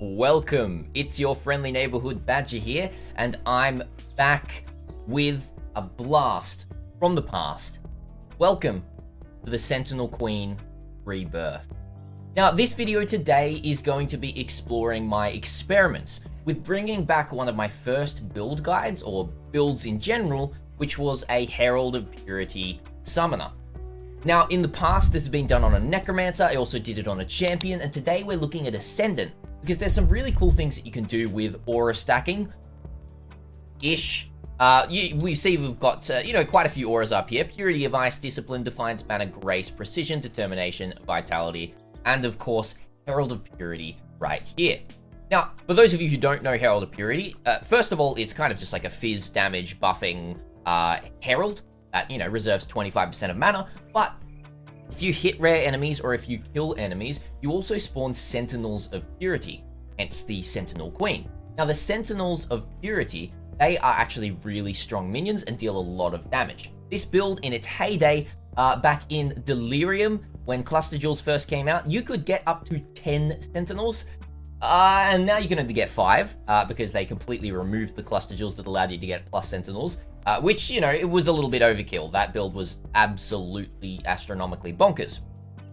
Welcome, it's your friendly neighborhood Badger here, and I'm back with a blast from the past. Welcome to the Sentinel Queen Rebirth. Now, this video today is going to be exploring my experiments with bringing back one of my first build guides, or builds in general, which was a Herald of Purity summoner. Now, in the past, this has been done on a Necromancer. I also did it on a Champion, and today we're looking at Ascendant, because there's some really cool things that you can do with aura stacking-ish. We see we've got, quite a few auras up here. Purity of Ice, Discipline, Defiance, Banner, Grace, Precision, Determination, Vitality, and of course, Herald of Purity right here. Now, for those of you who don't know Herald of Purity, first of all, it's kind of just like a fizz damage buffing Herald that, reserves 25% of mana, but if you hit rare enemies or if you kill enemies, you also spawn Sentinels of Purity, hence the Sentinel Queen. Now, the Sentinels of Purity, they are actually really strong minions and deal a lot of damage. This build, in its heyday, back in Delirium, when Cluster Jewels first came out, you could get up to 10 Sentinels, and now you can only get 5, because they completely removed the Cluster Jewels that allowed you to get plus Sentinels. Which, it was a little bit overkill. That build was absolutely astronomically bonkers.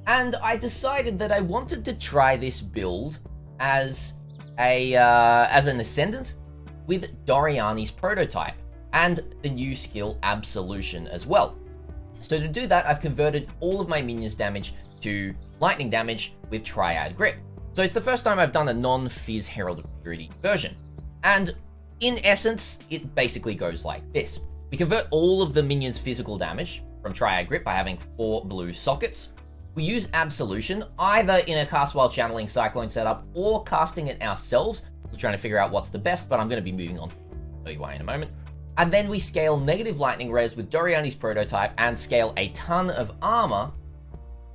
And I decided that I wanted to try this build as an Ascendant with Doriani's Prototype and the new skill Absolution as well. So to do that, I've converted all of my minions damage to lightning damage with Triad Grip. So it's the first time I've done a non-Fizz Herald of Purity version. And in essence, it basically goes like this. We convert all of the minions' physical damage from Triad Grip by having 4 blue sockets. We use Absolution, either in a cast while channeling Cyclone setup or casting it ourselves. We're trying to figure out what's the best, but I'm going to be moving on. I'll tell you why in a moment. And then we scale negative lightning res with Doriani's Prototype and scale a ton of armor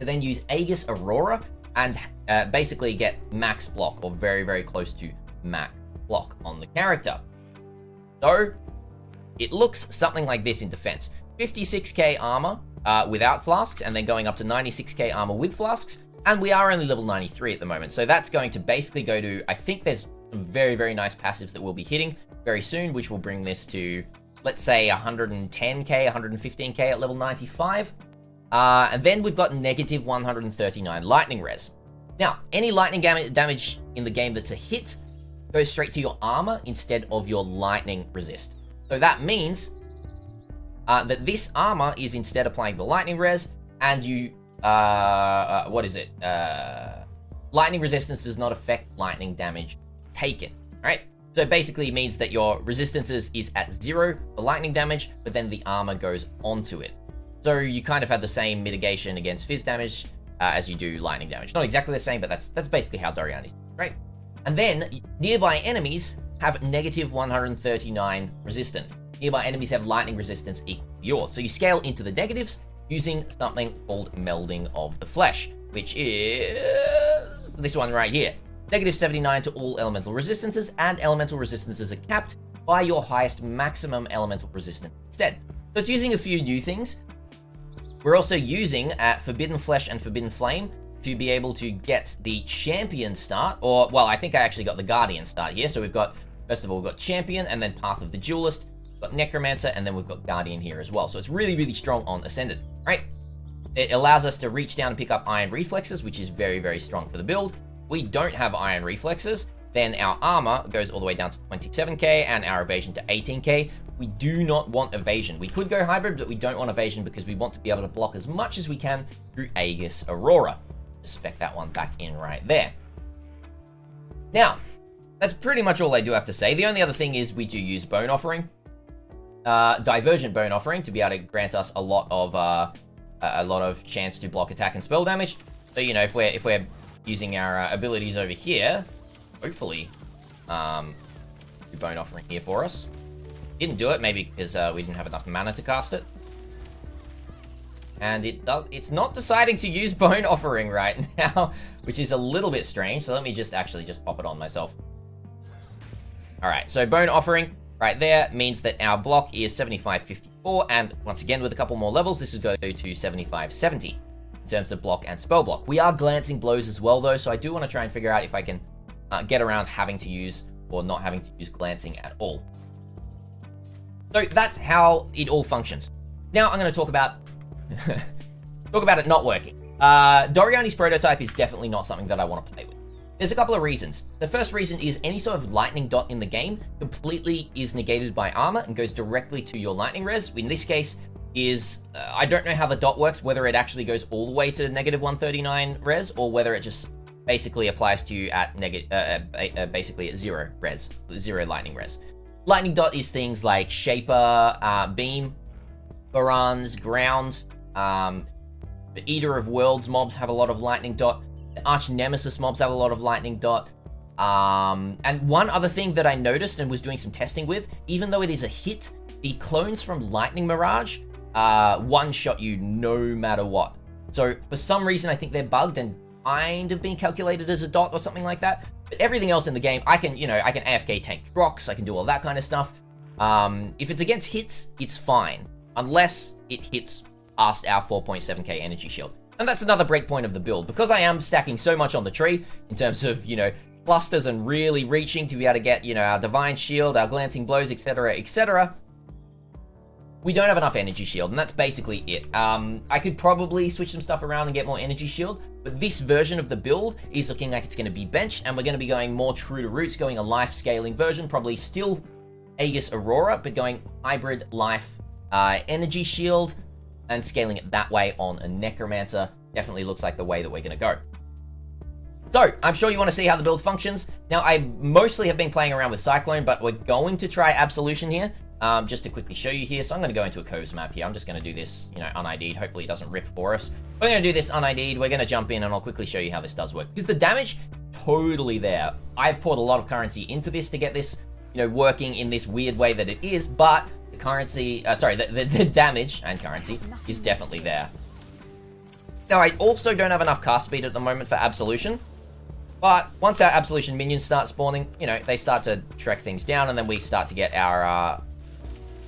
to then use Aegis Aurora and basically get max block, or very, very close to max block on the character. So, it looks something like this in defense. 56k armor without flasks, and then going up to 96k armor with flasks, and we are only level 93 at the moment, so that's going to basically go to, I think there's some very, very nice passives that we'll be hitting very soon, which will bring this to, let's say, 110k, 115k at level 95. And then we've got negative 139 lightning res. Now, any lightning damage in the game that's a hit goes straight to your armor instead of your lightning resist. So that means that this armor is instead applying the lightning res, and you, lightning resistance does not affect lightning damage taken, right? So it basically means that your resistances is at 0 for lightning damage, but then the armor goes onto it. So you kind of have the same mitigation against fizz damage as you do lightning damage. Not exactly the same, but that's basically how Doriani is, right? And then nearby enemies have negative 139 resistance. Nearby enemies have lightning resistance equal to yours. So you scale into the negatives using something called Melding of the Flesh, which is this one right here. Negative 79 to all elemental resistances, and elemental resistances are capped by your highest maximum elemental resistance instead. So it's using a few new things. We're also using Forbidden Flesh and Forbidden Flame to be able to get the Champion start, or, well, I think I actually got the Guardian start here. So we've got, first of all, we've got Champion, and then Path of the Duelist, we've got Necromancer, and then we've got Guardian here as well. So it's really, really strong on Ascendant, right? It allows us to reach down and pick up Iron Reflexes, which is very, very strong for the build. We don't have Iron Reflexes, then our armor goes all the way down to 27k, and our evasion to 18k. We do not want evasion. We could go hybrid, but we don't want evasion because we want to be able to block as much as we can through Aegis Aurora. Spec that one back in right there. Now, that's pretty much all I do have to say. The only other thing is we do use Bone Offering, Divergent Bone Offering, to be able to grant us a lot of chance to block attack and spell damage. So if we're using our abilities over here, hopefully, do Bone Offering here for us. Didn't do it, maybe because we didn't have enough mana to cast it. And it's not deciding to use Bone Offering right now, which is a little bit strange. So let me just pop it on myself. All right, so Bone Offering right there means that our block is 7554, and once again with a couple more levels, this is going to 7570. in terms of block and spell block. We are glancing blows as well, though, so I do want to try and figure out if I can get around having to use or not having to use glancing at all. So that's how it all functions. Now I'm going to talk about it not working. Doriani's prototype is definitely not something that I want to play with. There's a couple of reasons. The first reason is any sort of lightning dot in the game completely is negated by armor and goes directly to your lightning res. In this case is, I don't know how the dot works, whether it actually goes all the way to negative 139 res or whether it just basically applies to you at basically at 0 res, 0 lightning res. Lightning dot is things like Shaper, Beam, Barans, Ground, the Eater of Worlds mobs have a lot of lightning dot. The Arch Nemesis mobs have a lot of lightning dot. And one other thing that I noticed and was doing some testing with, even though it is a hit, the clones from Lightning Mirage one-shot you no matter what. So for some reason, I think they're bugged and kind of being calculated as a dot or something like that. But everything else in the game, I can AFK tank rocks, I can do all that kind of stuff. If it's against hits, it's fine. Unless it hits past our 4.7k energy shield. And that's another breakpoint of the build. Because I am stacking so much on the tree, in terms of, clusters and really reaching to be able to get, our Divine Shield, our Glancing Blows, etc., etc., we don't have enough energy shield, and that's basically it. I could probably switch some stuff around and get more energy shield, but this version of the build is looking like it's going to be benched, and we're going to be going more true to roots, going a life scaling version, probably still Aegis Aurora, but going hybrid life energy shield, and scaling it that way on a Necromancer definitely looks like the way that we're going to go. So, I'm sure you want to see how the build functions. Now, I mostly have been playing around with Cyclone, but we're going to try Absolution here, just to quickly show you here. So I'm going to go into a Coves map here. I'm just going to do this, un-ID'd. Hopefully it doesn't rip for us. We're going to do this un-ID'd. We're going to jump in, and I'll quickly show you how this does work. Because the damage, totally there. I've poured a lot of currency into this to get this, working in this weird way that it is, but the currency, the damage and currency is definitely there. Now, I also don't have enough cast speed at the moment for Absolution. But once our Absolution minions start spawning, they start to trek things down, and then we start to get our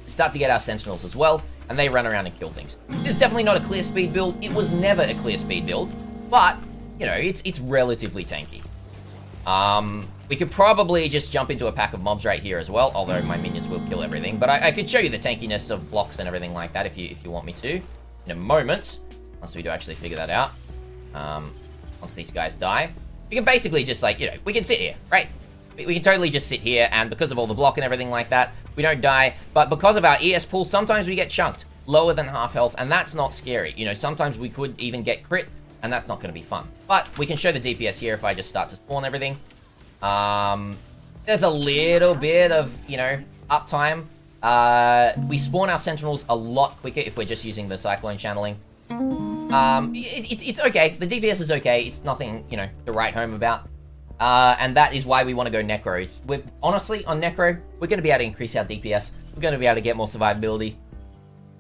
Sentinels as well, and they run around and kill things. This is definitely not a clear speed build. It was never a clear speed build, but it's relatively tanky. We could probably just jump into a pack of mobs right here as well, although my minions will kill everything. But I could show you the tankiness of blocks and everything like that if you want me to in a moment, once we do actually figure that out. Once these guys die. We can basically just, we can sit here, right? We can totally just sit here, and because of all the block and everything like that, we don't die. But because of our ES pool, sometimes we get chunked lower than half health, and that's not scary. Sometimes we could even get crit, and that's not going to be fun. But we can show the DPS here if I just start to spawn everything. There's a little bit of, uptime. We spawn our Sentinels a lot quicker if we're just using the Cyclone channeling. It's okay. The DPS is okay. It's nothing, to write home about. And that is why we want to go Necro. Honestly, on Necro, we're going to be able to increase our DPS. We're going to be able to get more survivability.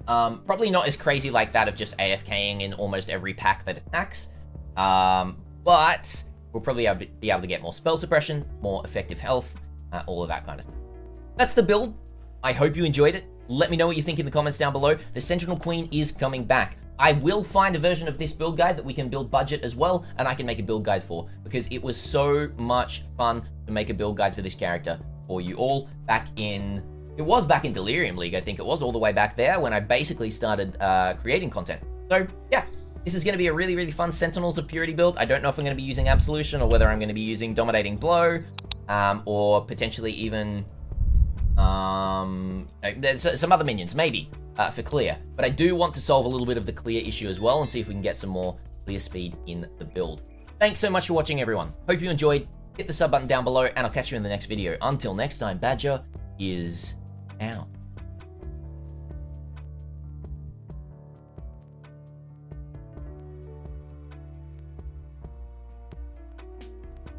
Probably not as crazy like that of just AFKing in almost every pack that attacks. But we'll probably be able to get more spell suppression, more effective health, all of that kind of stuff. That's the build. I hope you enjoyed it. Let me know what you think in the comments down below. The Sentinel Queen is coming back. I will find a version of this build guide that we can build budget as well, and I can make a build guide for, because it was so much fun to make a build guide for this character for you all back in Delirium League. I think it was all the way back there when I basically started creating content. So yeah, this is going to be a really, really fun Sentinels of Purity build. I don't know if I'm going to be using Absolution or whether I'm going to be using Dominating Blow, or potentially even there's some other minions, maybe. For clear, but I do want to solve a little bit of the clear issue as well and see if we can get some more clear speed in the build. Thanks so much for watching, everyone. Hope you enjoyed. Hit the sub button down below, and I'll catch you in the next video. Until next time, Badger is out.